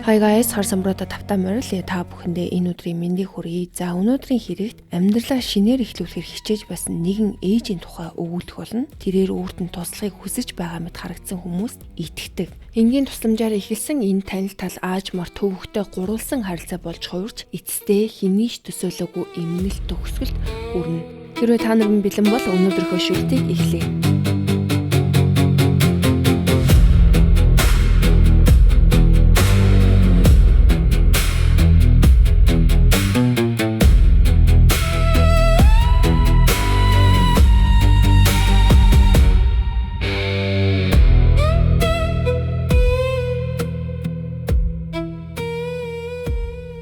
Hi guys, харсамбараа тавтаа морил та бүхэндээ энэ өдрийн мэндийг хүргэе. За өнөөдрийн хэрэгт амьдралаа шинээр эхлүүлэхээр хичээж байсан нэгэн ээжийн тухай өгүүлэх болно. Тэрээр өөрт нь туслахыг хүсэж байгаа мэт харагдсан хүмүүс итгэдэг. Энгийн тусламжаар эхэлсэн энэ танил тал ааж мар төвөгтэй гурвалсан харилцаа болж хувирч эцэстээ хэний ч төсөөлөөгүй эмнэлт төгсгөлд хүрнэ. Хэрвээ та нар бэлэн бол өнөөдрийнхөө шүлтийг эхлэе.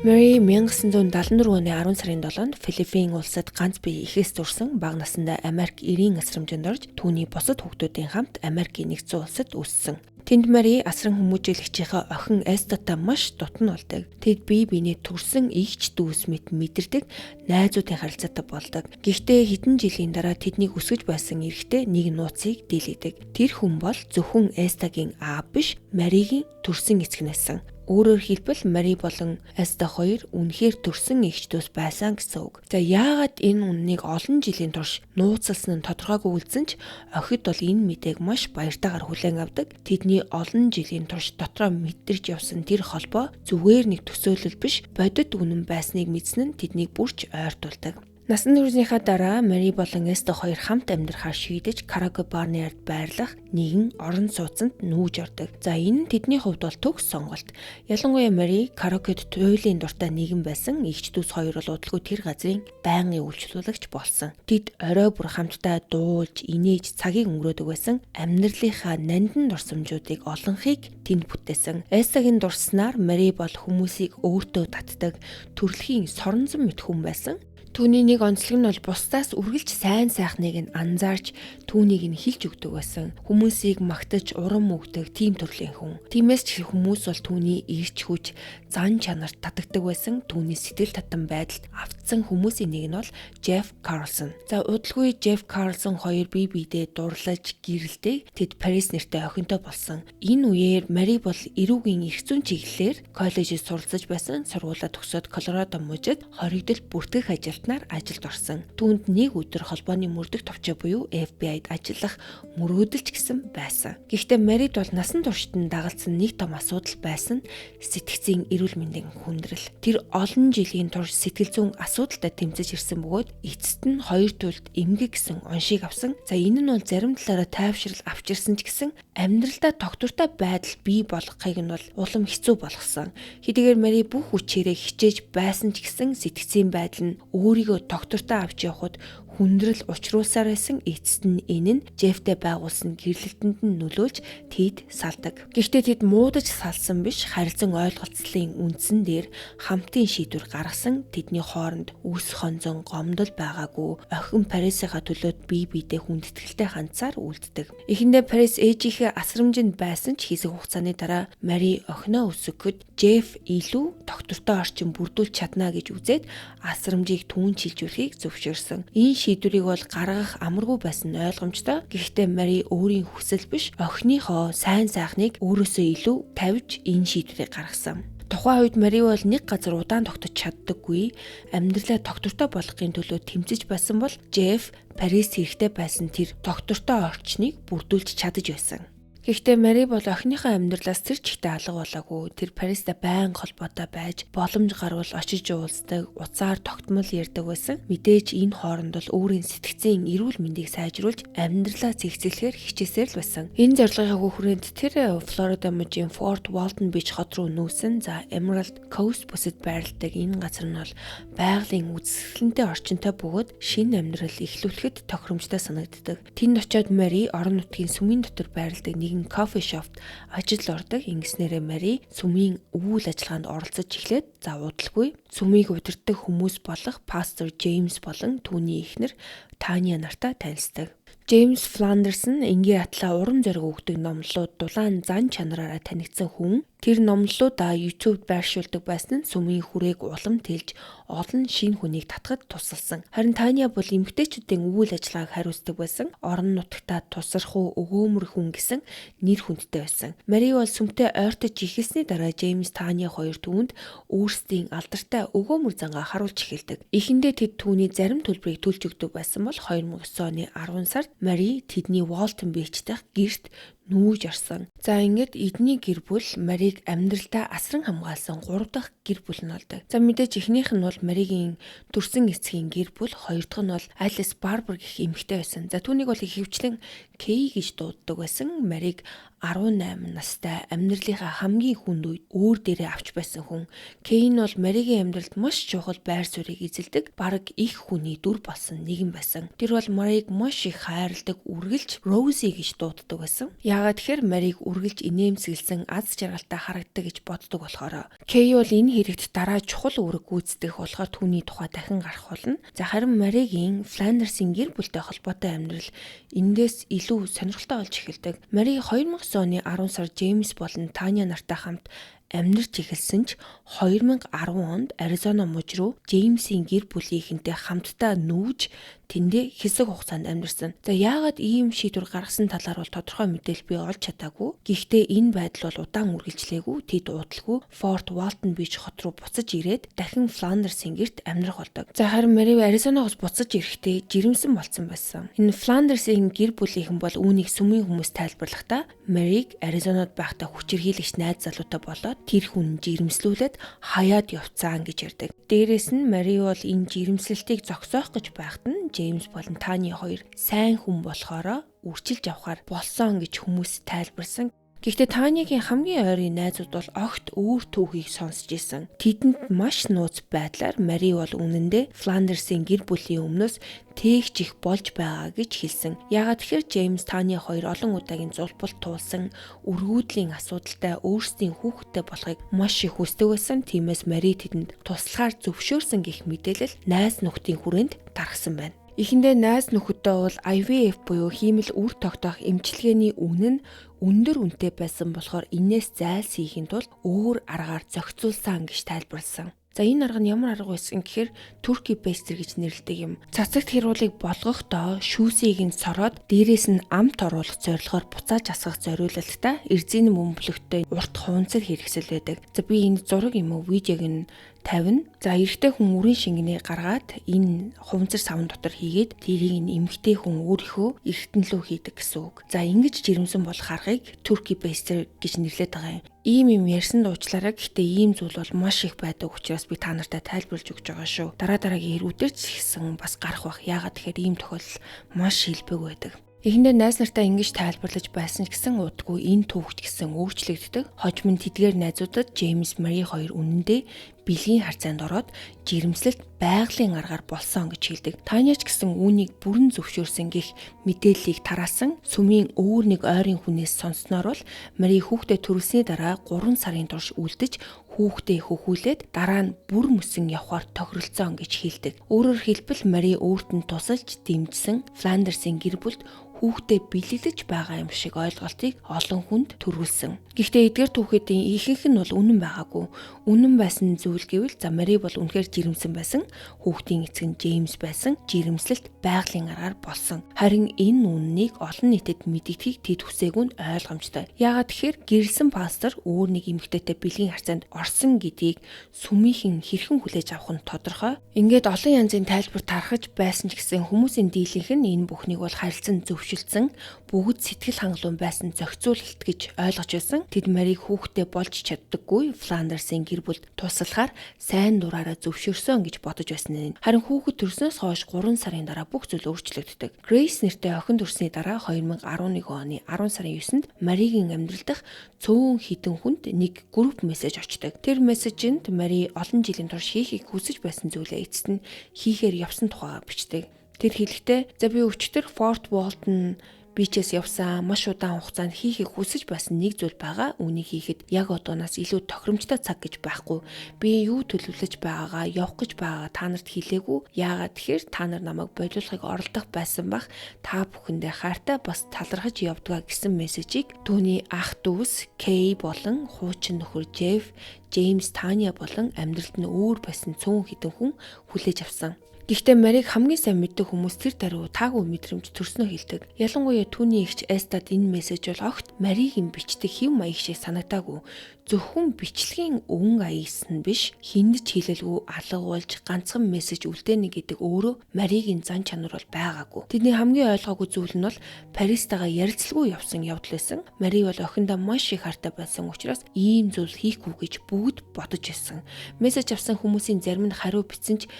Мэри 1974 оны 10 сарын 7-нд Филиппин улсад ганц бие ихээс зурсан бага насндаа Америк 90 асрамжинд орж түүний бусад хүүхдүүдийн хамт Америкийн нэгдсэн улсад өссөн. Тэнд Мэри асран хүмүүжүүлэгчийнхээ охин Эстатай маш дутан болдог. Тэд бие биенээ төрсөн игч дүүс мэт мэдэрдэг, найзуудын харилцаатай болдог. Гэхдээ хэдэн жилийн дараа тэднийг өсгөж байсан эрэгтэй нэг нууцыг дийлэдэг. Тэр хүн бол зөвхөн Эстагийн аав биш, Мэригийн төрсөн эцэг нэсэн. Өөрөөр хэлбэл Мэри болон Эста хоёр үнэхээр төрсөн эгч дүүс байсан гэсэн үг. За яагаад энэ үннийг олон жилийн турш нууцлсан нь тодорхойгүй үлдсэн ч охид бол энэ мэдээг маш баяртайгаар хүлээн авдаг. Тэдний олон жилийн турш дотроо мэдэрч явсан тэр холбоо зүгээр нэг төсөөлөл биш, бодит үнэн байсныг мэдсэн нь тэднийг бүрч ойртуулдаг. Насан туршийнхаа дараа Мэри болон Эста хоёр хамт амьдрахаар шийдэж караоке бааны ард байрлах нэгэн орон сууцанд нүүж ордог. За энэ нь тэдний хувьд бол төгс сонголт. Ялангуяа Мэри караокед туйлын дуртай нэгэн байсан. Игч дүүс хоёр бол удалгүй тэр газрын байнгын үйлчлүүлэгч болсон. Тэд орой бүр хамтдаа дуулж, инээж цагийг өнгөрөөдөг байсан. Амьдралынхаа нандин дурсамжуудыг олонхийг тэнд бүтээсэн. Эстагийн дурснаар Мэри бол хүмүүсийг өөртөө татдаг, төрөлхийн соронзон мэт хүн байсан. Түүний нэг онцлог нь бол бусдаас үргэлж сайн сайхныг нь анзаарч түүнийг нь хилж өгдөг байсан. Хүмүүсийг магтаж урам өгдөг тийм төрлийн хүн. Тиймээс ч хүмүүс бол түүний ирч хүч, зан чанарт татагддаг байсан. Түүний сэтгэл татам байдалд автсан хүмүүсийн нэг нь бол Джеф Карлсон. За удалгүй Джеф Карлсон хоёр бие биедээ дурлаж гэрэлдэг. Тэд Парис нэртэй охинтой болсон. Энэ үеэр Мэри бол эрүүгийн эрх зүйн чиглэлээр коллежид суралцаж байсан. Сургуулаа төгсөөд Колорадо мужид хоригдол бүртгэх ажилтнаар ажилд орсон. Түүнд нэг өдөр холбооны мөрдөх товчоо буюу FBI-д ажиллах мөрөөдөлч гэсэн байсан. Гэхдээ Мэрид бол насан туршид нь дагалдсан нэг том асуудал байсан. Сэтгцийн эрүүл мэндийн хүндрэл. Тэр олон жилийн турш сэтгэл зүйн асуудалтай тэмцэж ирсэн бөгөөд эцэст нь хоёр туйлд эмгэг гэсэн оншийг авсан. За энэ нь бол зарим талаараа тайвшрал авчирсан ч гэсэн амьдралдаа тогтвортой байдал бий болгохыг нь бол улам хэцүү болгосон. Хэдийгээр Мэри бүх хүчээрээ хичээж байсан ч гэсэн сэтгцийн байдал нь өөрийгөө тогтвортой авч явахад хүндрэл учруулсаар байсан. Эцэст нь энэ нь Джефтэй байгуулсан гэрлэлтэнд нь нөлөөлж тэд салдаг. Гэхдээ тэд муудаж салсан биш, харилцан ойлголцлын үндсэн дээр хамтын шийдвэр гаргасан. Тэдний хооронд үс хонзон гомдол байгаагүй. Охин Парисийнхаа төлөөд бие биедээ хүндэтгэлтэй хандсаар үлддэг. Эхэндээ Парис ээжийнхээ асрамжинд байсан ч хэсэг хугацааны дараа Мэри охиноо өсгөхөд Джеф илүү тогтвортой орчин бүрдүүлж чадна гэж үзээд асрамжийг түүн шилжүүлэхийг зөвшөөрсөн. Энэ шийдвэрийг бол гаргах амаргүй байсан ойлгомжтой. Гэхдээ Мэри өөрийн хүсэл биш, охиныхоо сайн сайхныг өөрөөсөө илүү тавьж энэ шийдвэрийг гаргасан. Тухайн үед Мэри бол нэг газар удаан тогтож чаддаггүй. Амьдралаа тогтвортой болгохын төлөө тэмцэж байсан бол Джеф Парис хэрэгтэй байсан тэр тогтвортой орчныг бүрдүүлж чадаж байсан. Гэхдээ Мэри бол охиныхоо амьдралаас тэр чигтээ алга болоогүй. Тэр Паристай байнга холбоотой байж, боломж гарвал очиж уулздаг, уцаар тогтмол ярьдаг байсан. Мэдээж энэ хооронд бол өөрийн сэтгцийн эрүүл мэндийг сайжруулж, амьдралаа зэгцлэхээр хичээсээр л байсан. Энэ зорилгынхаа хүрээнд тэр Флорида мужийн Форт Walton Beach хот руу нүүсэн. За Emerald Coast бүсэд байрладаг энэ газар нь бол байгалийн үзэсгэлэнтэй орчинтой бөгөөд шинэ амьдрал эхлүүлэхэд тохиромжтой санагддаг. Тэнд очиод Мэри орон нутгийн сүмийн дотор байрладаг нэгэн кофе шопт ажил ордог. Ингэснээрээ Мэри сүмийн үйл ажиллагаанд оролцож эхлээд за удалгүй сүмийг удирддаг хүмүүс болох пастор Джеймс болон түүний эхнэр Таня нартай танилцдаг. Джеймс Фландерсон энгийн атлаа уран зориг өгдөг номлолууд дулаан зан чанараараа танигдсан хүн. Тэр номлолуудаа YouTube-д байршуулдаг байсан нь сүмийн хүрээг улам тэлж олон шинэ хүнийг татахад тусалсан. Харин Таня бол эмэгтэйчүүдийн үйл ажиллагааг хариуцдаг байсан. Орон нутагтаа тусархуу өгөөмөр хүн гэсэн нэр хүндтэй байсан. Мари бол сүмтэй ойртож ихэлсний дараа Джеймс Таня хоёр түүнд өөрсдийн алдартай өгөөмөр зангаа харуулж эхэлдэг. Эхэндээ тэд түүний зарим төлбөрийг төлж өгдөг байсан бол 2009 оны 10 сард Мари тэдний Walton Beach дахь гэрт нүүж орсон. За ингээд эдний гэр бүл Марийг амьдралдаа асран хамгаалсан 3 дахь гэр бүл нь болдог. За мэдээж эхнийх нь бол Маригийн төрсэн эцгийн гэр бүл, хоёр дахь нь бол Алис Барбер гэх эмэгтэй байсан. За түүнийг бол их хөвчлэн Кей гэж дууддаг байсан. Марийг 18 настай амьдралынхаа хамгийн хүнд үед өөр дээрээ авч байсан хүн. Кей нь бол Маригийн амьдралд маш чухал байр суурийг эзэлдэг, бараг их хүний дүр болсон нэгэн байсан. Тэр бол Марийг маш их хайрладаг, үргэлж Рози гэж дууддаг байсан. Яагаад тэгэхээр Марийг үргэлж инээмсэглсэн аз жаргалтай харагддаг гэж боддог болохоор. Кей бол энэ хэрэгт дараа чухал үүрэг гүйцэтгэх болохоор түүний тухай дахин гарах болно. За харин Маригийн Фландерсын гэр бүлтэй холбоотой амьдрал эндээс илүү сонирхолтой болж эхэлдэг. Мари 2009 оны 10 сар Джеймс болон Таня нартай хамт амьдарч эхэлсэн ч 2010 онд Аризона мужид руу Джеймсийн гэр бүлийнхэнтэй хамтдаа нүүж тэндээ хэсэг хугацаанд амьдарсан. За яагаад ийм шийдвэр гаргасан талаар бол тодорхой мэдээлэл би олж чадаагүй. Гэхдээ энэ байдал бол удаан үргэлжлээгүй. Тэд удалгүй Fort Walton Beach хот руу буцаж ирээд дахин Фландерсын гэрт амьдрах болдог. За харин Мари Аризонагоос буцаж ирэхдээ жирэмсэн болсон байсан. Энэ Фландерсын гэр бүлийнхэн бол үүнийг сүмийн хүмүүс тайлбарлахдаа Марийг Аризонод байхдаа хүчирхийлэгч найз залуутай болоод тэр хүн жирэмслүүлээд хаяад явцаан гэж ярьдаг. Дээрээс нь Мари бол энэ жирэмслэлтийг зогсоох гэж байхад нь Джеймс болон Таны хоёр сайн хүн болохоро үрчилж авахар болсон гэж хүмүүс тайлбарсан. Гэхдээ Танягийн хамгийн ойрын найзууд бол огт өөр түүхийг сонсч исэн. Тэдэнд маш нууц байдлаар Мари бол үнэндээ Фландерсын гэр бүлийн өмнөөс тээгч их болж байгаа гэж хэлсэн. Яагаад тэгэхээр Джеймс Таня хоёр олон удаагийн зулбалт туулсан, өргүүдлийн асуудалтай өөрсдийн хүүхэдтэй болохыг маш их хүсдэг байсан. Тиймээс Мари тэдэнд туслахаар зөвшөөрсөн гэх мэдээлэл найз нөхдийн хүрээнд тархсан байна. Эхэндээ найз нөхөдөө бол IVF буюу хиймэл үр тогтоох эмчилгээний үнэ нь өндөр үнэтэй байсан болохоор энээс зайлсхийхийн тулд өөр аргаар зохицуулсан гэж тайлбарласан. За энэ арга нь ямар арга байсан гэхээр Turkey Baster гэж нэрлэдэг юм. Цацагт хэрүүлийг болгохдоо шүүсийг нь сороод дээрээс нь амт оруулах зорилгоор буцааж асгах зориулалттай эрзийн бөмбөлөгтэй урт хуванцар хэрэгсэл байдаг. За би энэ зураг юм уу видеог нь тавина. За эрэгтэй хүн үрийн шингэнээ гаргаад энэ хуванцар савн дотор хийгээд тэрийг нь эмэгтэй хүн өөрийнхөө эргэтэнлүү хийдэг гэсэн үг. За ингэж жирэмсэн болох аргыг Turkey Baster гэж нэрлэдэг байгаа юм. Ийм ярьсан дуучлаараа гэхдээ ийм зүйл бол маш их байдаг учраас би та нартай тайлбарлаж өгч байгаа шүү. Дараагийн хэрүүтэр ч гэсэн бас гарах бах. Яагаад тэгэхээр ийм тохиолдол маш илбэг байдаг. Эхэндээ найз нартай ингэж тайлбарлаж байсан ч гэсэн удгүй энэ түүхч гэсэн өөрчлөгддөг. Хожим нь тэдгээр найзуудад Джеймс Мари хоёр үнэндээ бэлгийн харьцаанд ороод жирэмслэлт байгалийн аргаар болсон гэж хэлдэг. Таняч гэсэн үүнийг бүрэн зөвшөөрсөн гэх мэдээллийг тараасан сүмийн өөр нэг ойрын хүнээс сонссноор бол Мари хүүхдээ төрүүлсний дараа 3 сарын турш үлдэж хүүхдээ хөхүүлээд дараа нь бүр мөсөн явхаар тохиролцоон гэж хэлдэг. Өөрөөр хэлбэл Мари өөрт нь тусалж дэмжсэн Фландерсын гэр бүлд хүүхдээ бэлэглэж байгаа юм шиг ойлголтыг олон хүнд төрүүлсэн. Гэхдээ эдгээр түүхэдийн ихэнх нь бол үнэн байгаагүй. Үнэн байсан зүйл гэвэл Мари бол үнэхээр жирэмсэн байсан. Хүүхдийн эцэг нь Джеймс байсан. Жирэмслэлт байгалийн аргаар болсон. Харин энэ үннийг олон нийтэд мэдгэдгийг тэд хүсээгүй нь ойлгомжтой. Яагаад тэгэхээр гэрэлсэн пастор өөр нэг эмэгтэйтэй бэлгийн харьцаанд орсон гэдгийг сүмийнхэн хэрхэн хүлээж авах нь тодорхой. Ингээд олон янзын тайлбар тархаж байсан ч гэсэн хүмүүсийн дийлэнх нь энэ бүхнийг бол харилцан зөвшөлдсөн бүгд сэтгэл хангалуун байсан зохицуулалт гэж ойлгож байсан. Тэд Марийг хүүхдээ болж чаддаггүй Фландерсын гэр бүлд туслахаар сайн дураараа зөвшөөрсөн гэж бодож байсан нь. Харин хүүхэд төрснөөс хойш 3 сарын дараа бүх зүйл өөрчлөгддөг. Грейс нэртэй охин төрсний дараа 2011 оны 10 сарын 9-нд Маригийн амьдрал дах цөөн хідэн хүнд нэг групп мессеж очдог. Тэр мессежинд Мари олон жилийн турш хийхийг хүсэж байсан зүйлээ эцэст нь хийхээр явсан тухайга бичдэг. Тэр хэлэхдээ за би өчтөр Fort Walton Бичээс явсан маш удаан хугацаанд хийхийг хүсэж байсан нэг зүйл байгаа. Үүнийг хийхэд яг одооноос илүү тохиромжтой цаг гэж байхгүй. Би юу төлөвлөж байгаагаа, явах гэж байгаагаа та нарт хэлээгүй. Яагаад тэгэхээр та нар намайг болиулахыг оролдох байсан бах. Та бүхэндээ хайртай бас талархаж явдгаа гэсэн мессежийг түүний ах дүүс Кей болон хуучин нөхөр Jeff, James, Tanya болон амьдралд нь өөр байсан цөөн хэдэн хүн хүлээж авсан. Гэхдээ Марийг хамгийн сайн мэддэг хүмүүс тэр даруй таагүй мэдрэмж төрснөө хэлдэг. Ялангуяа түүний эгч Эстад энэ мессеж бол огт Маригийн бичдэг хэв маяг шиг санагдаагүй. Зөвхөн бичлэгийн өвгөн аяс нь биш, хинд ч хэлэлгүй алгуулж ганцхан мессеж үлдээнэ гэдэг өөрөө Маригийн зан чанар бол байгаагүй. Тэдний хамгийн ойлгоогүй зүйл нь бол Паристагаа ярилцлагүй явсан явдал байсан. Мари бол охиндоо маш их хартай байсан учраас ийм зүйл хийхгүй гэж бүгд бодож байсан. Мессеж авсан хүмүүсийн зарим нь хариу бичсэн ч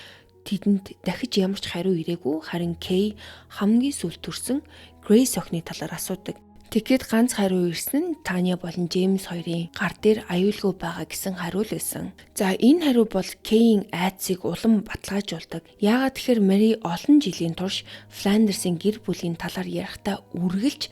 тэдэнд дахиж ямар ч хариу ирээгүй. Харин Кей хамгийн сүүлд төрсөн Грейс охины талаар асуудаг. Тэгэхэд ганц хариу ирсэн нь Таня болон Джеймс хоёрын гар дээр аюулгүй байгаа гэсэн хариу л байсан. За энэ хариу бол Кейийн айдсыг улам баталгаажуулдаг. Яагаад тэгэхээр Мари олон жилийн турш Фландерсын гэр бүлийн талаар ярихдаа үргэлж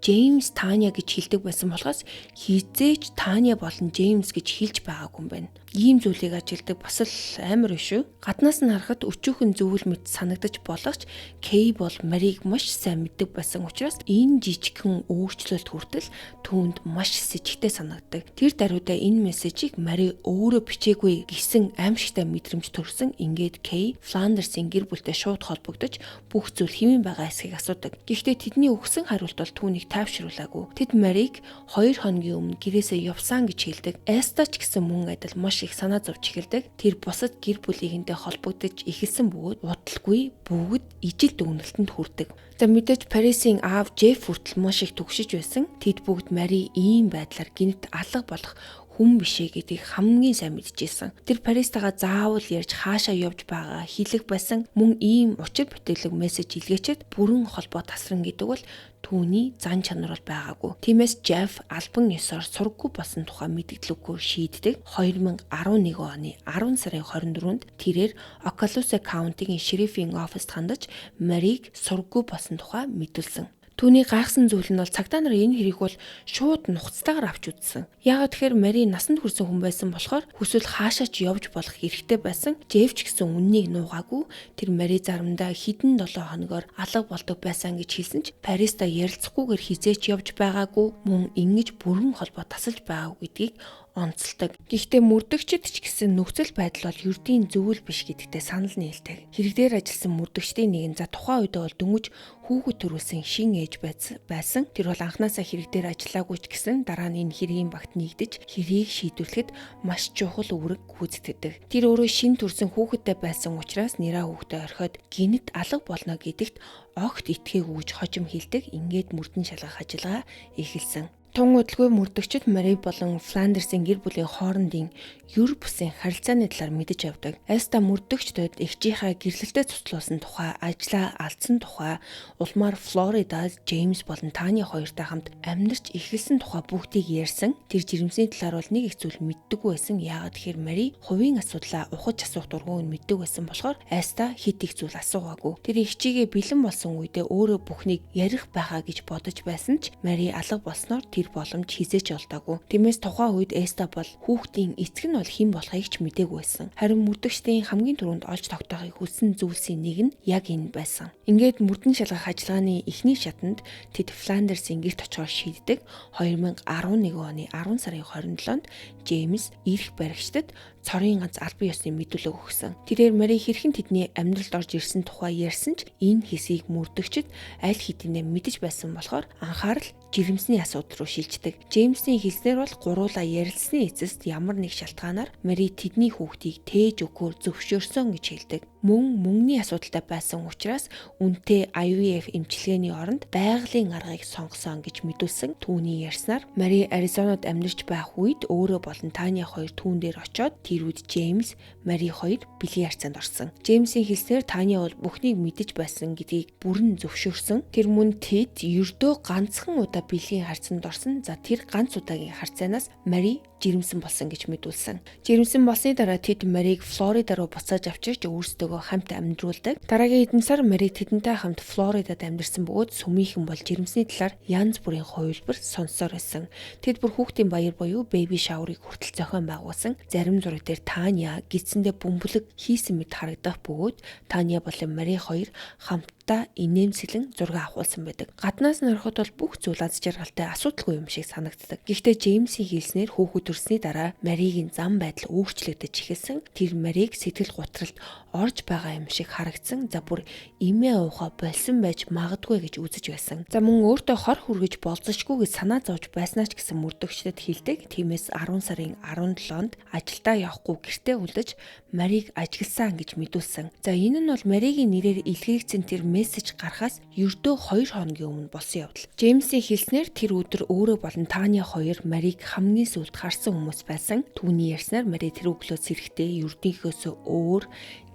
Джеймс Таня гэж хэлдэг байсан болохоос хизээч Таня болон Джеймс гэж хэлж байгаагүй юм байна. Ийм зүйлийг ажилдаг бас л амар шүү. Гаднаас нь харахад өчүүхэн зөвүүл мэт санагдаж болох ч Кей бол Марийг маш сайн мэддэг байсан учраас энэ жижигхэн өөрчлөлт хүртэл түүнд маш с ิจ гтэй санагддаг. Тэр даруйдаа энэ мессежийг Мари өөрөө бичээгүй гэсэн аимшигтай мэдрэмж төрсөн. Ингээд Кей Фландерсын гэр бүлтэй шууд холбогдож бүх зүйл хэвэн байгаа эсхийг асуудаг. Гэхдээ тэдний өгсөн хариулт бол түүнийг тайвшруулаагүй. Тэд Марийг 2 хоногийн өмнө гэрээсээ явсан гэж хэлдэг. Эстач гэсэн мөн адил маш их санаа зовж эхэлдэг. Тэр бусад гэр бүлийнхэнтэй холбогдож эхэлсэн бөгөөд удалгүй бүгд ижил дүгнэлтэнд хүрдэг. За мэдээж Парисын аав Jeff хүртэл маш их түгшиж байсан. Тэд бүгд Мари ийм байдлаар гинт алга болох хүн бишээ гэдгийг хамгийн сайн мэдчихсэн. Тэр Паристагаа заавал ярьж хаашаа явж байгаа хэлэх байсан. Мөн ийм учир бүтээлэг мессеж илгээчэд бүрэн холбоо тасран гэдэг бол түүний зан чанар бол байгаагүй. Тиймээс Jeff албан ёсоор сургаггүй болсон тухай мэдгэлгүй шийддэг. 2011 оны 10 сарын 24-нд тэрээр Okaloosa County-гийн шерифийн оффист хандаж Марийг сургаггүй болсон тухай мэдүүлсэн. Түүний гайхсан зүйл нь бол цагдаа нар энэ хэрийг бол шууд нухацтайгаар авч үзсэн. Яагаад тэгэхээр Мари насанд хүрсэн хүн байсан болохоор хүсвэл хаашаа ч явж болох эрхтэй байсан. Jeff ч гэсэн үннийг нуугаагүй. Тэр Мари заримдаа хэдэн 7 хоногоор алга болдог байсан гэж хэлсэн ч Париста ярилцахгүйгээр хизээч явж байгаагүй. Мөн ингэж бүрэн холбоо тасалж байгаагүй гэдгийг онцолдог. Гэхдээ мөрдөгчд ч гэсэн нөхцөл байдал бол ердийн зөвүүл биш гэдэгтээ санал нийлдэг. Хэрэг дээр ажилласан мөрдөгчдийн нэг нь за тухайн үедээ бол дөнгөж хүүхэд төрүүлсэн шин ээж байсан. Тэр бол анханасаа хэрэг дээр ажиллаагүй ч гэсэн дараа нь энэ хэргийн багт нэгдэж хэргийг шийдвэрлэхэд маш чухал үүрэг гүйцэтгэдэг. Тэр өөрөө шин төрсэн хүүхэдтэй байсан учраас нэраа хүүхдээ орхиод гинэт алга болно гэдэгт огт итгээгүй гэж хожим хэлдэг. Ингээд мөрдөн шалгах ажиллагаа эхэлсэн. Тун удалгүй мөрдөгчд Мари болон Фландерсын гэр бүлийн хоорондын юр бусын харилцааны талаар мэдэж авдаг. Эста мөрдөгчдөд эгчийнхаа гэрлэлтэд цуцлуулсан тухай, ажлаа алдсан тухай, улмаар Флоридад Джеймс болон Таня хоёртой хамт амьдарч эхэлсэн тухай бүгдийг ярьсан. Тэр жирэмсний талаар бол нэг их зүйл мэддэггүй байсан. Яагаад тэгэхээр Мари хувийн асуудлаа ухаж асуух дургүйг мэддэг байсан болохоор Эста хит их зүйл асуугаагүй. Тэр эгчигээ бэлэн болсон үедээ өөрөө бүхнийг ярих байхаа гэж бодож байсан ч Мари алга болсноор боломж хизээч олдоогүй. Тиймээс тухайн үед Эста бол хүүхдийн эцэг нь бол хэн болохыг ч мэдээгүй байсан. Харин мөрдөгчдийн хамгийн түрүүнд олж тогтоохыг хүссэн зүйлсийн нэг нь яг энэ байсан. Ингээд мөрдөн шалгах ажиллагааны эхний шатанд тэд Фландерсын гэрт очихоор шийддэг. 2011 оны 10 сарын 27-нд Джеймс ирэх баригчдад цорын ганц албан ёсны мэдүүлэг өгсөн. Тэрээр Мари хэрхэн тэдний амьдралд орж ирсэн тухай ярьсан ч энэ хэсгийг мөрдөгчд аль хэдийнэ мэдэж байсан болохоор анхаарал жирэмсний асуудал руу шилждэг. Джеймсийн хэлснээр бол гуруула ярилцсны эцэст ямар нэг шалтгаанаар Мари тэдний хүүхдийг тээж өгөхөөр зөвшөөрсөн гэж хэлдэг. Мөнгөний асуудалтай байсан учраас үнэтэй IVF эмчилгээний оронд байгалийн аргыг сонгосон гэж мэдүүлсэн. Түүний ярьснаар Мари Аризонад амьдарч байх үед өөрөө болон Таня хоёр түүн дээр очоод тэр үед Джеймс, Мари хоёр бэлгийн харьцаанд орсон. Джеймсийн хэлснээр Таня бол бүхнийг мэдэж байсан гэдгийг бүрэн зөвшөөрсөн. Тэр мөн тэд ердөө ганцхан удаа бэлгийн харьцаанд орсон. За тэр ганц удаагийн харьцаанаас Мари жирэмсэн болсон гэж мэдүүлсэн. Жирэмсэн болсны дараа тэд Марийг Флорида руу буцааж авчирч өөрсдөө хамт амьдруулдаг. Дараагийн хэдэн сар Мари тэдэнтэй хамт Флоридад амьдарсан бөгөөд сүмийнхэн бол жирэмсний талаар янз бүрийн хувилбар сонссоор байсан. Тэд бүр хүүхдийн баяр буюу baby shower-ыг хүртэл зохион байгуулсан. Зарим зураг дээр Таня гидсэндээ бөмбөлөг хийсэн мэт харагдах бөгөөд Таня болон Мари хоёр хамтдаа инээмсэглэн зураг авахулсан байдаг. Гаднаас нь ороход бол бүх зүйл аз жаргалтай асуудалгүй юм шиг санагддаг. Гэхдээ Джеймсийн хэлснээр хүүхэд төрсний дараа Маригийн зам байдал өөрчлөгдөж эхэлсэн. Тэр Марийг сэтгэл гутралд орж байгаа юм шиг харагдсан. За бүр эмээ уухаа болсон байж магадгүй гэж үзэж байсан. За мөн өөртөө хор хүргэж болзошгүй гэж санаа зовж байснаа ч гэсэн мөрдөгчдөд хэлдэг. Тиймээс 10 сарын 17-нд ажилдаа явахгүй гэртээ үлдэж Марийг ажигласан гэж мэдүүлсэн. За энэ нь бол Маригийн нэрээр илгээгдсэн тэр мессеж гарахаас ердөө 2 хоногийн өмнө болсон явдал. Джеймсийн хэлснээр тэр өдөр өөрөө болон Таня хоёр Марийг хамгийн сүүлд харсан хүмүүс байсан. Түүний ярьснаар Мари тэр өглөө сэрэхдээ ердийнхөөс өөр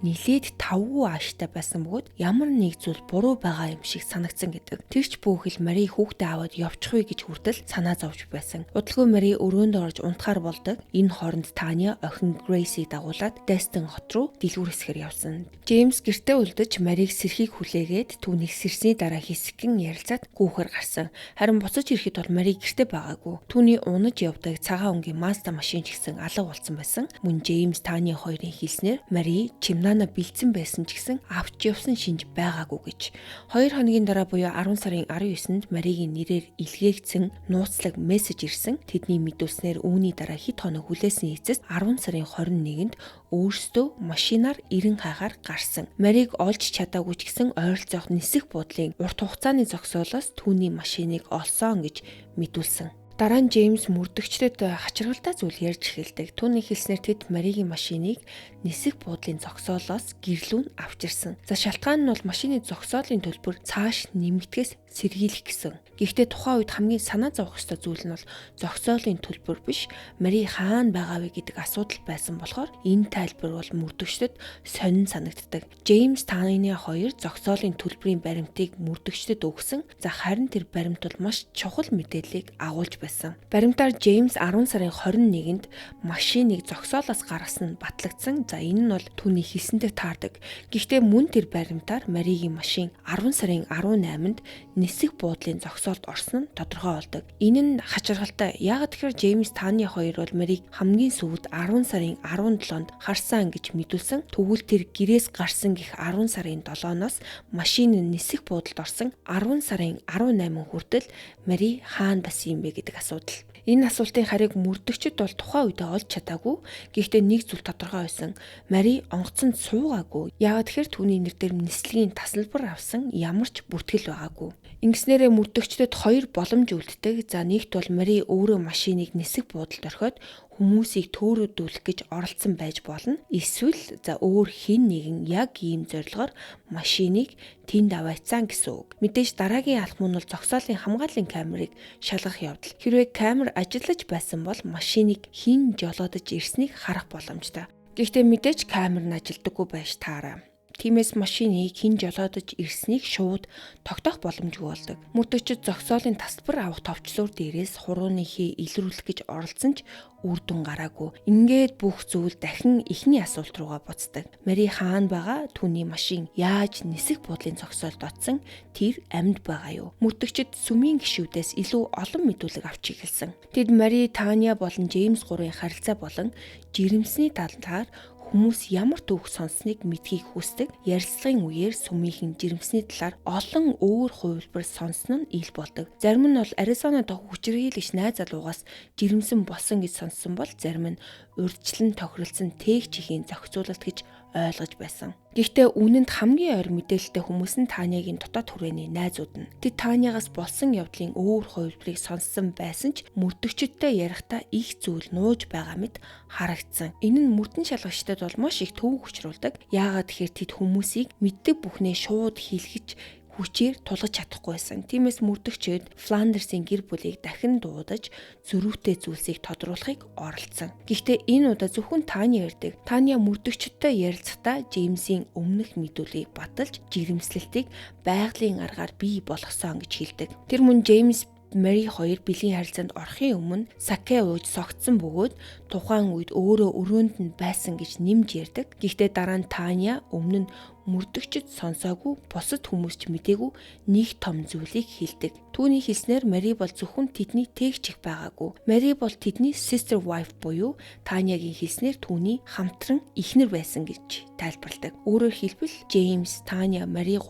нилээд тавгүй ааштай байсан бөгөөд ямар нэг зүйл буруу байгаа юм шиг санагдсан гэдэг. Тэрч бүхэл Мари хүүхдээ аваад явчих вэ гэж хүртэл санаа зовж байсан. Удалгүй Мари өрөөнд орж унтахаар болдог. Энэ хооронд Таня охин Грейсийг дагуулад Дестин хот руу дэлгүүрсэхээр явсан. Джеймс гэртээ үлдэж Марийг сэрхийг хүлээгээд түүнийг сэрсний дараа хэсэгэн ярилцаад гүүхээр гарсан. Харин буцаж ирэхэд бол Мари гэртээ байгаагүй. Түүний унаж явдаг цагаан өнгийн Mazda машин ч гэсэн алга болсон байсан. Мөн Джеймс Таня хоёрын хэлснээр Мари чимнана бэлдсэн байсан ч гэсэн авч явсан шинж байгаагүй гэж. 2 хоногийн дараа буюу 10 сарын 19-нд Маригийн нэрээр илгээгдсэн нууцлаг мессеж ирсэн. Тэдний мэдүүлснээр үүний дараа хэд хоног хүлээсний эцэст 10 сарын 21-нд өөрсдөө машинаар 90 хаагаар гарсан. Марийг олж чадаагүй ч гэсэн ойролцоох нисэх буудлын урт хугацааны зогсоолоос түүний машиныг олсон гэж мэдүүлсэн. Дараа нь Джеймс мөрдөгчдөд хачиргалтай зүйл ярьж эхэлдэг. Түүний хэлснээр тэд Маригийн машиныг нисэх буудлын зогсоолоос гэрлүүн авчирсан. За шалтгаан нь бол машины зогсоолын төлбөр цааш нэмэгдэхээс сэргийлэх гэсэн. Гэхдээ тухайн үед хамгийн санаа зовох ёстой зүйл нь бол зогсоолын төлбөр биш, Мари хаана байгаа вэ гэдэг асуудал байсан болохоор энэ тайлбар бол мөрдөгчдөд сонин санагддаг. Джеймс Таня хоёр зогсоолын төлбөрийн баримтыг мөрдөгчдөд өгсөн. За харин тэр баримт бол маш чухал мэдээллийг агуулж байсан. Баримтаар Джеймс 10 сарын 21-нд машиныг зогсоолоос гаргасан нь батлагдсан. За энэ нь бол түүний хэлсэндээ таардаг. Гэхдээ мөн тэр баримтаар Маригийн машин 10 сарын 18-нд нисэх буудлын зогсоолд орсон нь тодорхой болдог. Энэ нь хачиргалтай. Яагаад тэгэхээр Джеймс Таня хоёр бол Марийг хамгийн сүүлд 10 сарын 17-нд харсан гэж мэдүүлсэн. Тэгвэл тэр гэрээс гарсан гих 10 сарын 7-оос машин нь нисэх буудалд орсон 10 сарын 18 хүртэл Мари хаана байсан юм бэ гэдэг асуудал. Энэ асуултын харийг мөрдөгчд бол тухайн үедээ олж чадаагүй. Гэхдээ нэг зүйл тодорхой байсан. Мари онгоцонд суугаагүй. Яагаад тэгэхээр түүний нэр дээр нислэгийн тасалбар авсан ямар ч бүртгэл байгаагүй. Ингэснээрээ мөрдөгчдөд 2 боломж үлддэг. За нэгт бол Мари өөрөө машиныг нисэх буудалд орхиод хүмүүсийг төөрөөдүүлэх гэж оролцсон байж болно. Эсвэл за өөр хэн нэгэн яг ийм зорилгоор машиныг тэнд аваацсан гэсэн үг. Мэдээж дараагийн алхам нь бол зогсоолын хамгааллын камерыг шалгах явдал. Хэрвээ камер ажиллаж байсан бол машиныг хэн жолоодож ирснийг харах боломжтой. Гэхдээ мэдээж камер нь ажилдаггүй байж таараа. Тиймээс машиныг хэн жолоодож ирснийг шууд тогтоох боломжгүй болдог. Мөрдөгчд зогсоолын тасалбар авах товчлуур дээрээс хурууныхээ илрүүлэх гэж оролцсон ч үр дүн гараагүй. Ингээд бүх зүйл дахин эхний асуулт руугаа буцдаг. Мари хаана байгаа? Түүний машин яаж нисэх буудлын зогсоолд оцсон? Тэр амьд байгаа юу? Мөрдөгчд сүмийн гишүүдээс илүү олон мэдүүлэг авч эхэлсэн. Тэд Мари, Таня болон Джеймс гурвын харилцаа болон жирэмсний талаар хүмүүс ямар түүх сонссныг мэдхийг хүсдэг. Ярилцлагын үеэр сүмийнхэн жирэмсний талаар олон өөр хувилбар сонссон нь ил болдог. Зарим нь бол Аризона дахь хүчирхийлэгч найз залуугаас жирэмсэн болсон гэж сонссон бол зарим нь урьдчилан тохиролцсон тээг чихийн зохицуулалт гэж ойлгож байсан. Гэхдээ үнэнд хамгийн ойр мэдээлэлтэй хүмүүс нь Танягийн дотоод хүрээний найзууд нь. Тэд Танягаас болсон явдлын өөр хувилбарыг сонссон байсан ч мөрдөгчдтэй ярихдаа их зүйл нууж байгаа мэт харагдсан. Энэ нь мөрдөн шалгагчдад бол маш их төв учруулдаг. Яагаад тэгэхээр тэд хүмүүсийг мэддэг бүхнээ шууд хэлгэж хүчээр тулгаж чадахгүй байсан. Тиймээс мөрдөгчд Фландерсийн гэр бүлийг дахин дуудаж зөрүүтэй зүйлсийг тодруулахыг оролдсон. Гэхдээ энэ удаа зөвхөн Таня ярьдаг. Таня мөрдөгчдтэй ярилцахдаа Джеймсийн өмнөх мэдүүлгийг баталж жирэмслэлтийг байгалийн аргаар бий болгосон гэж хэлдэг. Тэр мөн Джеймс Мэри хоёр бэлгийн харилцаанд орохын өмнө Сакэ ууж согтсон бөгөөд тухайн үед өөрөө өрөөнд нь байсан гэж нэмж ярьдаг. Гэхдээ дараа нь Таня өмнө нь мөрдөгчд сонсоогүй бусад хүмүүс ч мдээгүй нэг том зүйлийг хэлдэг. Түүний хэлснээр Мэри бол зөвхөн тэдний тээгч их байгаагүй. Мэри бол тэдний sister wife буюу Танягийн хэлснээр түүний хамтран эхнэр байсан гэж тайлбарладаг. Өөрөөр хэлбэл Джеймс, Таня, Мэри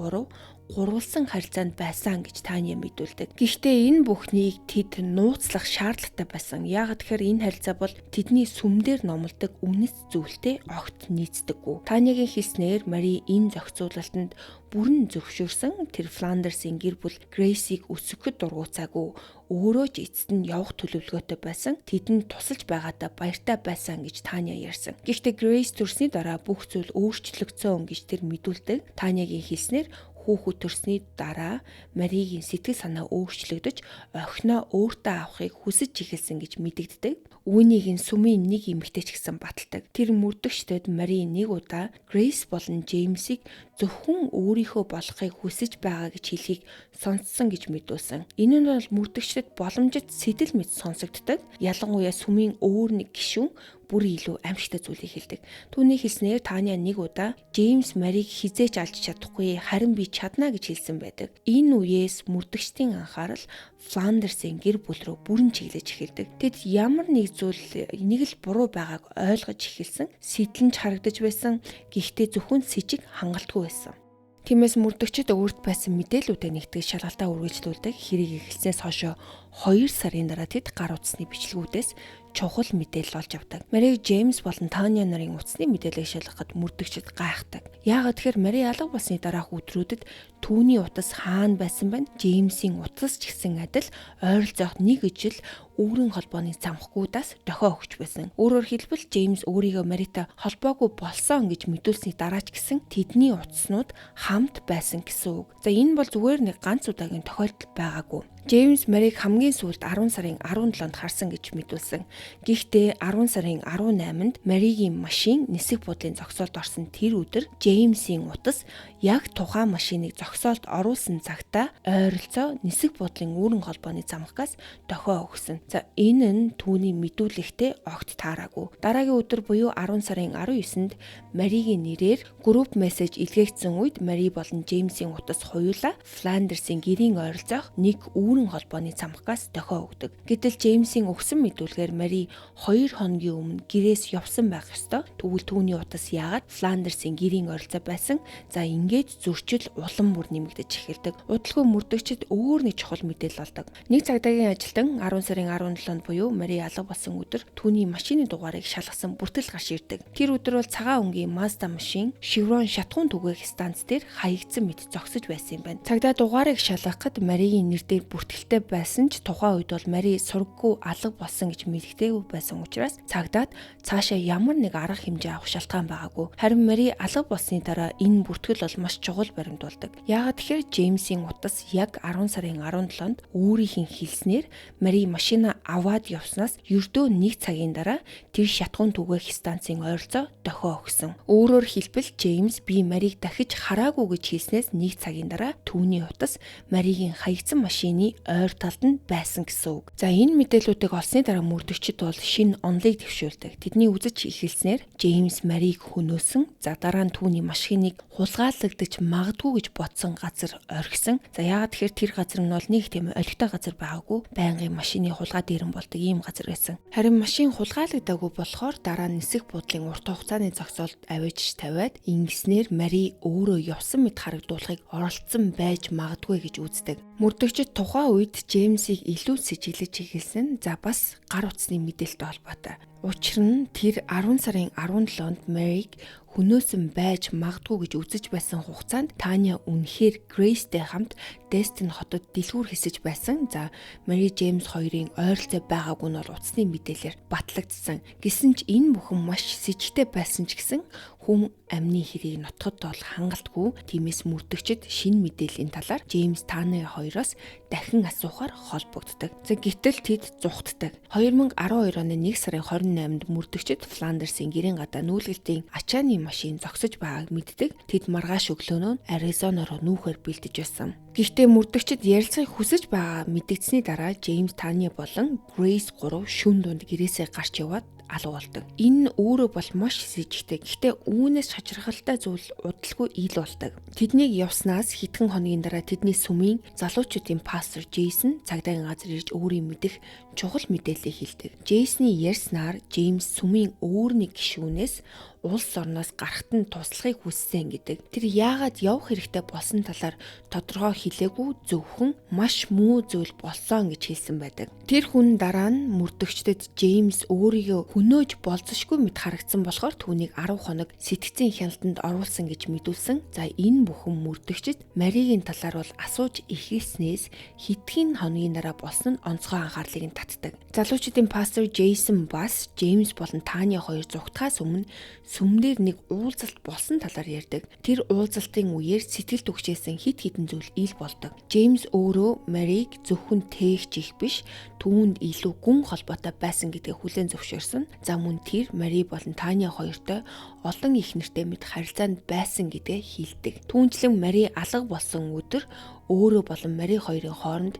гурвалсан харилцаанд байсан гэж Таня мэдүүлдэг. Гэхдээ энэ бүхнийг тэд нууцлах шаардлагатай байсан. Яагаад тэгэхээр энэ харилцаа бол тэдний сүмдэр номлодог үнэт зүйлтэй огт нийцдэггүй. Танягийн хэлснээр Мэри энэ зохицуулалтанд бүрэн зөвшөөрсөн. Тэр Фландерсын гэр бүл Грейсийг өсгөхөд дургуцаагүй. Өөрөө ч эцэст нь явах төлөвлөгөөтэй байсан. Тэдэнд тусалж байгаадаа баяртай байсан гэж Таня ярьсан. Гэхдээ Грейс төрсний дараа бүх зүйл өөрчлөгдсөн гэж тэр мэдүүлдэг. Танягийн хэлснээр хүүхэд төрсний дараа Мэригийн сэтгэл санаа өөрчлөгдөж охиноо өөртөө авахыг хүсэж эхэлсэн гэж мэдэгддэг. Үүнийг нь сүмийн нэг эмэгтэй ч гэсэн баталдаг. Тэр мөрдөгчдөд Мэри нэг удаа Грейс болон Джеймсийг зөвхөн өөрийнхөө болохыг хүсэж байгаа гэж хэлхийг сонссон гэж мэдүүлсэн. Энэ нь бол мөрдөгчдөд боломжит сэтэл мэт сонсогддог. Ялангуяа сүмийн өөр нэг гишүүн бүр илүү аимшигтай зүйлийг хэлдэг. Түүний хэлснээр Таня нэг удаа Джеймс Мэрийг хизээч алж чадахгүй, харин би чадна гэж хэлсэн байдаг. Энэ үеэс мөрдөгчдийн анхаарал Фландерсын гэр бүл рүү бүрэн чиглэж эхэлдэг. Тэд ямар нэг зүйл нэг л буруу байгааг ойлгож эхэлсэн. Сэтлэнж харагдаж байсан. Гэхдээ зөвхөн с ижиг хангалтгүй байсан. Тиймээс мөрдөгчд өөрт байсан мэдээлүүдээ нэгтгэж шалгалтаа үргэлжлүүлдэг. Хэрийг эхэлснээс хойш 2 сарын дараа тэд гар утасны бичлэгүүдээс чухал мэдээлэл олж авдаг. Мэри Джеймс болон Таня нарын утасны мэдээллийг шалгахад мөрдөгчд гайхдаг. Яагаад тэгэхээр Мэри алга болсны дараах өдрүүдэд түүний утас хаана байсан бэ? Джеймсийн утас ч гэсэн адил ойролцоох нэг ижил өөрийн холбооны замхгуудаас дохио өгч байсан. Өөрөөр хэлбэл Джеймс өөрийгөө Мэритэй холбоогүй болсон гэж мэдүүлсний дараа ч гэсэн тэдний утаснууд хамт байсан гэсэн үг. За энэ бол зүгээр нэг ганц удаагийн тохиолдол байгаагүй. Джеймс Мэрийг хамгийн сүүлд 10 сарын 17-нд харсан гэж мэдүүлсэн. Гэхдээ 10 сарын 18-нд Мэригийн машин нисэх буудлын зогсоолд орсон тэр өдөр Джеймсийн утас яг тухайн машиныг зогсоолд оруулсан цагтаа ойролцоо нисэх буудлын үүрэн холбооны замхгаас дохио өгсөн. За энэ нь түүний мэдүүлэгтээ огт таараагүй. Дараагийн өдөр буюу 10 сарын 19-нд Мэригийн нэрээр групп мессеж илгээгдсэн үед Мэри болон Джеймсийн утас хоёулаа Фландерсын гэрийн ойролцоох нэг үүрэн холбооны замхгаас дохио өгдөг. Гэтэл Джеймсийн өгсөн мэдүүлгээр Мэри 2 хоногийн өмнө гэрээс явсан байх ёстой. Тэгвэл түүний утас яагаад Фландерсын гэрийн ойролцоо байсан? За ингээд зөрчил улам бүр нэмэгдэж эхэлдэг. Удалгүй мөрдөгчд өөр нэг чухал мэдээлэл олдог. Нэг цагдаагийн ажилтан 10 сарын 17-нд буюу Мэри алга болсон өдөр түүний машины дугаарыг шалгасан бүртгэл гарч ирдэг. Тэр өдөр бол цагаан өнгийн Mazda машин Chevron шатхуун түгээх станц дээр хаягдсан мэт зогсож байсан юм байна. Цагдаа дугаарыг шалгахад Мэригийн нэр дээр бүртгэлтэй байсан ч тухайн үед бол Мэри сургаггүй алга болсон гэж мэдэгдээгүй байсан учраас цагдаад цаашаа ямар нэг арга хэмжээ авах шалтгаан байгаагүй. Харин Мэри алга болсны дараа энэ бүртгэл бол маш чухал баримтуулдаг. Яагаад тэгэхээр Джеймсийн утас яг 10 сарын 17-нд өөрийнх нь хэлснээр Мэри машина аваад явснаас ердөө 1 цагийн дараа тэр шатхуун түгээх станцын ойролцоо дохио өгсөн. Өөрөөр хэлбэл Джеймс би Мэрийг дахиж хараагүй гэж хэлснээс 1 цагийн дараа түүний утас Мэригийн хаягдсан машины ойр талд нь байсан гэсэн үг. За энэ мэдээллүүдийг олсны дараа мөрдөгчд бол шинэ онолыг дэвшүүлдэг. Тэдний үзэж эхэлснээр Джеймс Мэрийг хөнөөсөн. За дараа нь түүний машиныг хулгайлагдаж магадгүй гэж бодсон газар орхисон. За яагаад тэгэхээр тэр газар нь бол нэг тийм олигтой газар байгаагүй. Байнгын машины хулгай дээрэн болдог ийм газар байсан. Харин машин хулгайлагдаагүй болохоор дараа нь нисэх буудлын урт хугацааны зогсоолд авчиж тавиад ингэснээр Мэри өөрөө явсан мэт харагдуулахыг оролцсон байж магадгүй гэж үздэг. Мөрдөгчд тухайн үед Джеймсийг илүү сэжиглэж эхэлсэн. За бас гар утасны мэдээлэлтэй холбоотой. Учир нь тэр 10 сарын 17-нд Мэрийг хөнөөсөн байж магадгүй гэж үзэж байсан хугацаанд Таня үнэхээр Грейстэй хамт Дестин хотод дэлгүүр хийсэж байсан. За Мэри Джеймс хоёрын ойролцоо байгаагүй нь бол утасны мэдээлэлээр батлагдсан. Гэсэн ч энэ бүхэн маш сэжигтэй байсан ч гэсэн хүн амны хэрийг нотоход бол хангалтгүй. Тиймээс мөрдөгчд шинэ мэдээллийн талаар Джеймс Таны хоёроос дахин асуухаар холбогддог. Гэтэл тэд зүхтдаг. 2012 оны 1 сарын 28-нд мөрдөгчд Фландерсын гэрийн гадаа нүүлгэлтийн ачааны машин зогсож байгааг мэддэг. Тэд маргааш өглөөнөө Аризона руу нүүхээр бэлдэж байсан. Гэхдээ мөрдөгчд ярилцахыг хүсэж байгаа мэдэгдсэний дараа Джеймс Таны болон Грейс 3 шөнө дунд гэрээсээ гарч яваад алга болдог. Энэ өөрөө бол маш сэжигтэй. Гэхдээ үүнээс шажиргалтай зүйл удалгүй ил болдог. Тэднийг явснаас хэдхэн хоногийн дараа тэдний сүмийн залуучуудын пастор Джейсон цагдаагийн газар ирж өөрийн мэдих чухал мэдээллийг хэлдэг. Джейсний ярьснаар Джеймс сүмийн өөр нэг гишүүнээс улс орноос гарахт нь туслахыг хүссэн гэдэг. Тэр яагаад явах хэрэгтэй болсон талаар тодорхой хэлээгүй, зөвхөн маш муу зүйл болсон гэж хэлсэн байдаг. Тэр хүн дараа нь мөрдөгчдөд Джеймс өөрийгөө хөнөөж болзошгүй мэт харагдсан болохоор түүнийг 10 хоног сэтгцийн хяналтанд оруулсан гэж мэдүүлсэн. За энэ бүхэн мөрдөгчд Маригийн талаар бол асууж эхэлснээс хэдхэн хоногийн дараа болсон нь онцгой анхаарлыг нь татдаг. Залуучуудын пастор Джейсон бас Джеймс болон Таны хоёр зугтахаас өмнө сүмдэр нэг уулзалт болсон талаар ярьдаг. Тэр уулзалтын үеэр сэтгэл түгшээсэн хит хитэн зүйл ил болдог. Джеймс өөрөө Марийг зөвхөн тээгч их биш, түүнд илүү гүн холбоотой байсан гэдгийг хүлээн зөвшөөрсөн. За мөн тэр Мари болон Таны хоёртой олон их нэртэй мэд харилцаанд байсан гэдгээ хэлдэг. Түүнчлэн Мари алга болсон өдөр өөрөө болон Мари хоёрын хооронд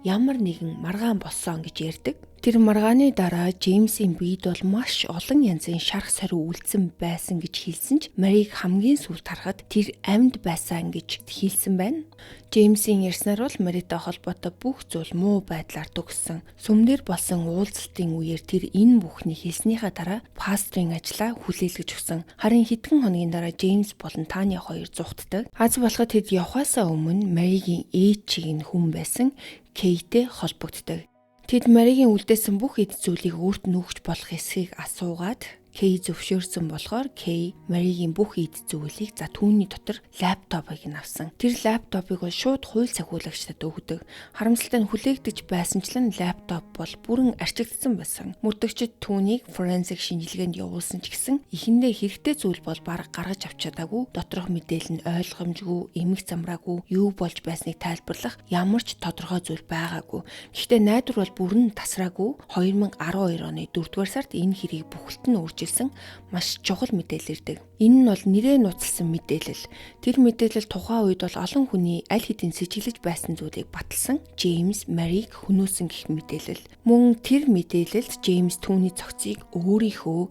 ямар нэгэн маргаан болсон гэж ярьдаг. Тэр маргааны дараа Джеймсийн биед бол маш олон янзын шарх сариу үлдсэн байсан гэж хэлсэн ч Марийг хамгийн сүүлд харахад тэр амьд байсан гэж хэлсэн байна. Джеймсийн ярьснаар бол Маритай холбоотой бүх зүйл муу байдлаар төгссөн. Сүмдэр болсон уулзалтын үеэр тэр энэ бүхнийг хэлснийхаа дараа пастрын ажлаа хүлээлгэж өгсөн. Харин хэдхэн хоногийн дараа Джеймс болон Таны хоёр зүхтдаг. Аз болоход тэд явхаасаа өмнө Маригийн ээж чиг нь хүн байсан Кейтэй холбогддог. Тэд Маригийн үлдээсэн бүх эд зүйлийг өөрт нь өгч болох эсхийг асуугаад Кей зөвшөөрсөн болохоор Кей Маригийн бүх эд зүйлийг за түүний дотор лаптопыг нь авсан. Тэр лаптопыг бол шууд хууль сахиулагчдад өгдөг. Харамсалтай нь хүлээгдэж байсанчлан лаптоп бол бүрэн арчигдсан байсан. Мөрдөгчд түүнийг форенсик шинжилгээнд явуулсан ч гэсэн эхэндээ хэрэгтэй зүйл бол бараг гаргаж авч чадаагүй. Доторх мэдээлэл нь ойлгомжгүй, эмх замраагүй, юу болж байсныг тайлбарлах ямар ч тодорхой зүйл байгаагүй. Гэхдээ найдвар бол бүрэн тасраагүй. 2012 оны 4-р сард энэ хэрийг бүхэлд нь маш чухал мэдээлэл ирдэг. Энэ нь бол нэрээ нууцлсан мэдээлэл. Тэр мэдээлэл тухайн үед бол олон хүний аль хэдийн сэжиглэж байсан зүйлийг баталсан. Джеймс Марийг хөнөөсөн гэх мэдээлэл. Мөн тэр мэдээлэлд Джеймс түүний цогцыг өөрийнхөө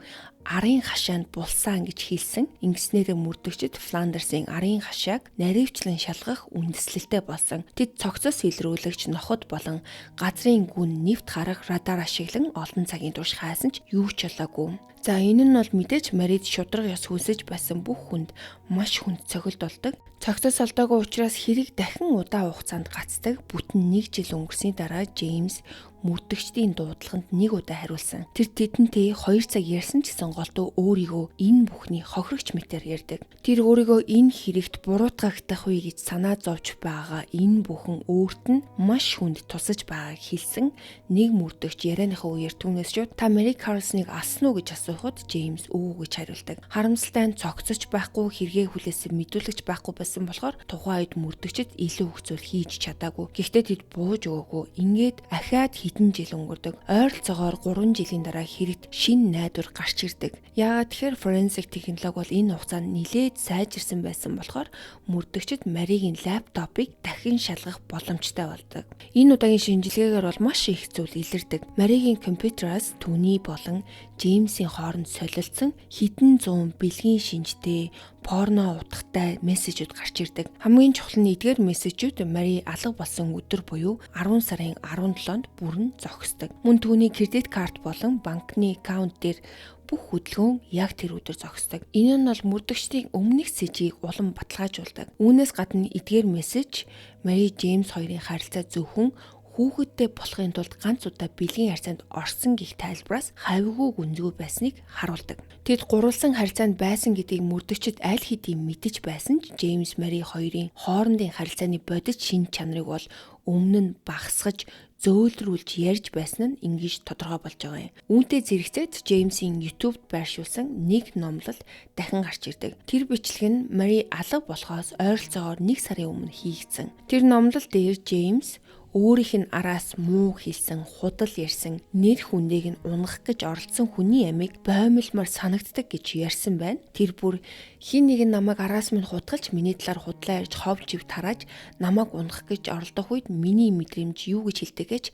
арын хашаанд булсан гэж хэлсэн. Ингэснээр мөрдөгчд Фландерсын арын хашааг наривчлан шалгах үндэслэлтэй болсон. Тэд цогцос илрүүлэгч ноход болон газрын гүн нэвт харах радар ашиглан олон цагийн турш хайсан ч юу ч болоогүй. За энэ нь бол мэдээж Марид шудраг ёс хүсэж байсан бүх хүнд маш хүнд цохилт болдог. Цогцос олдоогүй учраас хэрэг дахин удаан хугацаанд гацдаг. Бүтэн 1 жил өнгөрсний дараа Джеймс мөрдөгчдийн дуудлаганд нэг удаа хариулсан. Тэр тэдэнтэй 2 цаг ярьсан ч гэсэн голдуу өөрийгөө энэ бүхний хохирогч мэтээр ярьдаг. Тэр өөрийгөө энэ хэрэгт буруутгагдах үе гэж санаа зовж байгаа энэ бүхэн өөрт нь маш хүнд тусаж байгааг хэлсэн. Нэг мөрдөгч ярианыхаа үеэр түүнээс шууд та Мари Карлсныг алсан уу гэж асуухад Джеймс үү гэж хариулдаг. Харамсалтай нь цогцож байхгүй хэрэгээ хүлээсэн мэдүүлэгч байхгүй байсан болохоор тухайн үед мөрдөгчд илүү их зүйл хийж чадаагүй. Гэхдээ тэд бууж өгөөгүй. Ингээд ахаад хэдэн жил өнгөрдөг. Ойролцоогоор 3 жилийн дараа хэрэгт шинэ найдвар гарч ирдэг. Яагаад тэгэхээр форенсик технологи бол энэ хугацаанд нэлээд сайжирсан байсан болохоор мөрдөгчд Маригийн лаптопыг дахин шалгах боломжтой болдог. Энэ удаагийн шинжилгээгээр бол маш их зүйл илэрдэг. Маригийн компьютераас түүний болон Джеймсийн хооронд солилцсон хэдэн зуун бэлгийн шинжтэй порно утгатай мессежүүд гарч ирдэг. Хамгийн чухал нь эдгээр мессежүүд Мари алга болсон өдөр буюу 10 сарын 17-нд бүрэн зогсдог. Мөн түүний кредит карт болон банкны аккаунт дээр бүх хөдөлгөөн яг тэр өдөр зогсдог. Энэ нь бол мөрдөгчдийн өмнөх сэжийг улам баталгаажуулдаг. Үүнээс гадна эдгээр мессеж Мари Джеймс хоёрын харилцаа зөвхөн хүүхэдтэй болохын тулд ганц удаа бэлгийн харьцаанд орсон гэх тайлбараас хавьгүй гүнзгий байсныг харуулдаг. Тэд гурвалсан харьцаанд байсан гэдгийг мөрдөгчд аль хэдийн мэдэж байсан ч Джеймс Мари хоёрын хоорондын харилцааны бодит шин чанарыг бол өмнө нь багасгаж зөөлрүүлж ярьж байсан нь ингэж тодорхой болж байгаа юм. Үүнтэй зэрэгцээд Джеймсийн YouTube-д байршуулсан нэг номлол дахин гарч ирдэг. Тэр бичлэг нь Мари алга болохоос ойролцоогоор 1 сарын өмнө хийгдсэн. Тэр номлол дээр Джеймс өөрийнх нь араас муу хэлсэн, худал ярьсан, нэр хүндийг нь унгах гэж оролдсон хүний амийг боомлмор санагддаг гэж ярьсан байна. Тэр бүр хин нэг нь намайг араас минь хутгалж миний талаар худлаа ярьж ховж ив тарааж намайг унгах гэж оролдох үед миний мэдрэмж юу гэж хэлдэг гэж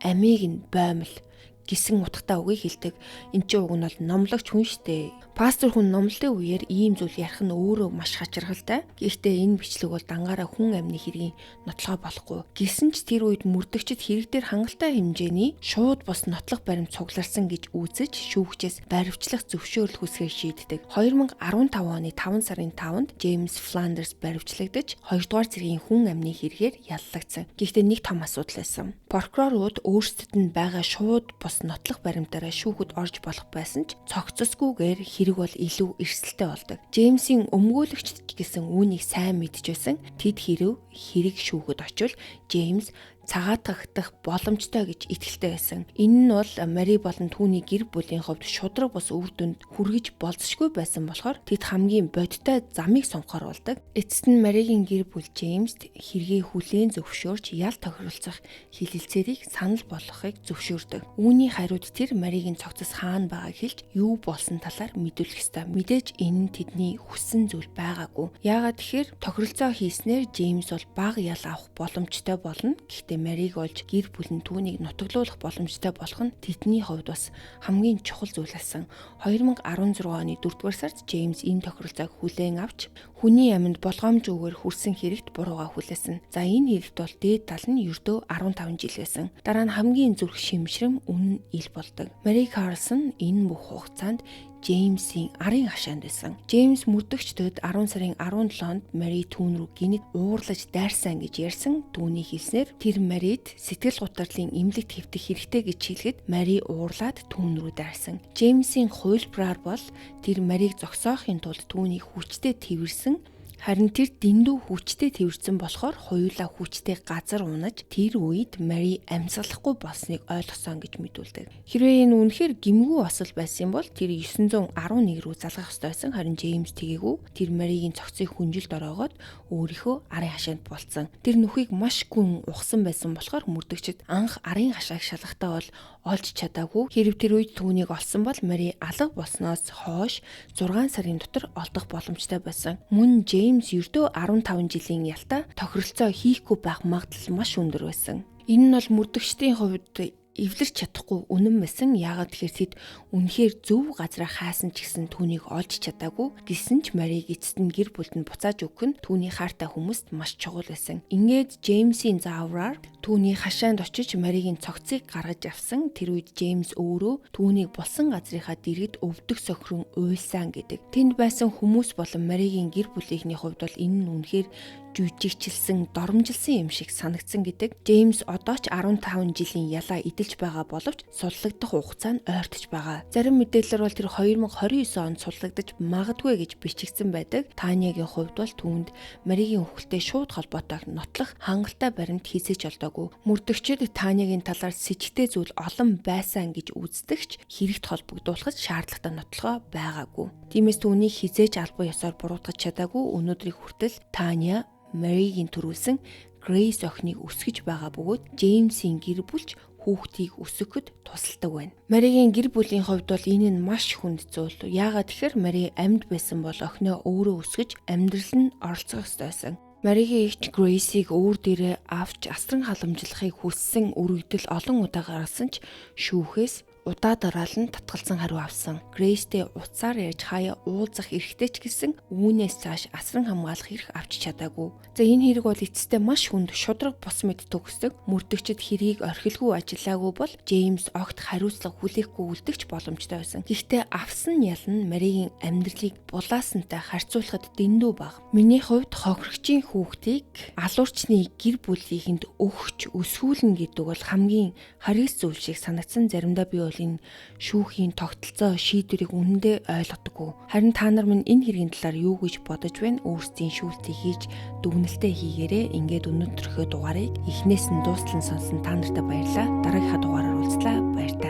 амийг нь боомл гисэн утгатай үгийг хэлдэг. Энд чинь уг нь бол номлогч хүн штэ. Пастор хүн номлолтын үеэр ийм зүйл ярих нь өөрөө маш хачирхалтай. Гэхдээ энэ бичлэг бол дангаараа хүн амны хэргийн нотлохоо болохгүй. Гэсэн ч тэр үед мөрдөгчд хэрэг дээр хангалттай хэмжээний шууд бус нотлох баримт цугларсан гэж үзэж шүүгчээс баривчлах зөвшөөрөл хүсгээ шийддэг. 2015 оны 5 сарын 5-нд Джеймс Фландерс баривчлагдаж 2 дугаар цэргийн хүн амны хэрэгээр яллагдсан. Гэхдээ нэг том асуудал байсан. Прокурорууд өөрсдөд нь байгаа шууд бус нотлох баримтаараа шүүхэд орж болох байсан ч цогцсгүйгээр хэрэг бол илүү эрсдэлтэй болдог. Джеймсийн өмгөөлөгчд гэсэн үүнийг сайн мэдж байсан. Тэд хэрэг шүүхэд очивол Джеймс цагаатгах боломжтой гэж итгэлтэй байсан. Энэ нь бол Мари болон түүний гэр бүлийн хувьд шудраг бус үр дүнд хүргэж болзошгүй байсан болохоор тэд хамгийн бодиттой замыг сонгохоор болдог. Эцэст нь Маригийн гэр бүл Джеймст хэргийг хүлээн зөвшөөрч ял тохиролцох хилэлцээрийг санал болгохыг зөвшөөрдөг. Үүний хариуд тэр Маригийн цогцос хаана байгааг хэлж юу болсон талаар мэдүүлэх ёстой. Мэдээж энэ нь тэдний хүссэн зүйл байгаагүй. Яагаад тэгэхээр тохиролцоо хийснээр Джеймс бол бага ял авах боломжтой болно. Гэхдээ Мариг олж гэр бүл нь түүнийг нутаглуулах боломжтой болох нь тэдний хувьд бас хамгийн чухал зүйл байсан. 2016 оны 4-р сард Джеймс энэ тохиролцоог хүлээн авч хүний амьд болгоомжгүйгээр хүрсэн хэрэгт бурууга хүлээсэн. За энэ хэрэгт бол дээд тал нь ердөө 15 жил байсан. Дараа нь хамгийн зүрх шимшрэм үнэн ил болдог. Мари Карлсон энэ бүх хугацаанд Джеймсийн арын хашаанд байсан. Джеймс мөрдөгчдөд 10 сарын 17-нд Мари түүн рүү гинэт уурлаж дайрсан гэж ярьсан. Түүний хэлснээр тэр Марид сэтгэл гутралын эмнэлэгт хэвтэх хэрэгтэй гэж хэлэхэд Мари уурлаад түүн рүү дайрсан. Джеймсийн хувилбараар бол тэр Мариг зогсоохын тулд түүнийг хүчтэй тэрвэрсэн. Харин тэр дэндүү хүчтэй тэрвэрсэн болохоор хоёулаа хүчтэй газар унаж тэр үед Мари амьсгалахгүй болсныг ойлгосон гэж мэдүүлдэг. Хэрвээ энэ үнэхээр гэмгүй осол байсан бол тэр 911 рүү залгах ёстой байсан. Харин Джеймс тэгээгүй. Тэр Маригийн цогцыг хүнжилд ороогоод өөрийнхөө арын хашаанд болцсон. Тэр нүхийг маш гүн ухсан байсан болохоор мөрдөгчд анх арын хашааг шалгахтаа бол олж чадаагүй. Хэрв тэр үед түүнийг олсон бол Мари алга болсноос хойш 6 сарын дотор олдох боломжтой байсан. Мөн Джеймс ердөө 15 жилийн ялтаа тохиролцоо хийхгүй байх магадлал маш өндөр байсан. Энэ нь бол мөрдөгчдийн хувьд эвлэрч чадахгүй үнэн байсан. Яагаад тэгэхээр тэд үнэхээр зөв газраа хаасан ч гэсэн түүнийг олж чадаагүй. Гэсэн ч Мариг эцэст нь гэр бүлд нь буцааж өгөх нь түүний хайртай хүмүүст маш чухал байсан. Ингээд Джеймсийн заавраар түүний хашаанд очиж Маригийн цогцыг гаргаж авсан. Тэр үед Джеймс өөрөө түүнийг болсон газрынхаа дэргэд өвдөг сохирон уйлсан гэдэг. Тэнд байсан хүмүүс болон Маригийн гэр бүлийнхний хувьд бол энэ нь үнэхээр жүжигчилсэн, доромжилсан юм шиг санагдсан гэдэг. Джеймс одоо ч 15 жилийн ялаа идэлж байгаа боловч суllагдах хугацаа нь ойртож байгаа. Зарим мэдээлэлээр бол тэр 2029 онд суllагдаж магадгүй гэж бичигдсэн байдаг. Танягийн хувьд бол түүнд Маригийн үхэлтэй шууд холбоотой нотлох хангалттай баримт хийсэж олдоогүй. Мөрдөгчд Танягийн талаар с ิจ гтэй зүйл олон байсан гэж үздэгч хэрэгт холбогдуулахад шаардлагатай нотлохоо байгаагүй. Тиймээс түүнийг хизээж албан ёсоор буруутгах чадаагүй. Өнөөдрийг хүртэл Таня Маригийн төрүүлсэн Грейс охиныг өсгөж байгаа бөгөөд Джеймсийн гэр бүлч хүүхдийг өсгөхөд тусалдаг байна. Маригийн гэр бүлийн хувьд бол энэ нь маш хүнд зүйл. Яагаад тэгэхээр Мари амьд байсан бол охиноо өөрөө өсгөж амьдрал нь оролцох ёстой байсан. Маригийн эгч Грейсийг өөр дээрээ авч асран халамжлахыг хүссэн өргөдөл олон удаа гаргасан ч шүүхээс удаа дараалан татгалзан хариу авсан. Грейстэй утсаар ярьж хаяа уулзах эрхтэй ч гэсэн үүнээс цааш асран хамгаалах эрх авч чадаагүй. За энэ хэрэг бол эцэстээ маш хүнд шудраг бус мэд төгсдөг. Мөрдөгчд хэрийг орхилгүй ажиллаагүй бол Джеймс огт хариуцлага хүлээхгүй үлдэгч боломжтой байсан. Гэхдээ авсан ял нь Маригийн амьдралыг булаасантай харьцуулахад дэндүү бага. Миний хувьд хохирогчийн хүүхдийг алуурчны гэр бүлийнхэнд өгч өсгүүлнэ гэдэг бол хамгийн харгас зүйл шиг санагдсан. Заримдаа би бол энэ шүүхийн тогтолцоо шийдвэрийг үнэндээ ойлгодоггүй. Харин та нар минь энэ хэргийн талаар юу гэж бодож байна? Өөрсдийн шүүлтийг хийж дүгнэлтээ хийгээрэй. Ингээд өнөөдрийнхөө дугаарыг эхнээс нь дуустал нь сонсон та нартай баярлалаа. Дараагийнхаа дугаараар уулзлаа. Баяр та.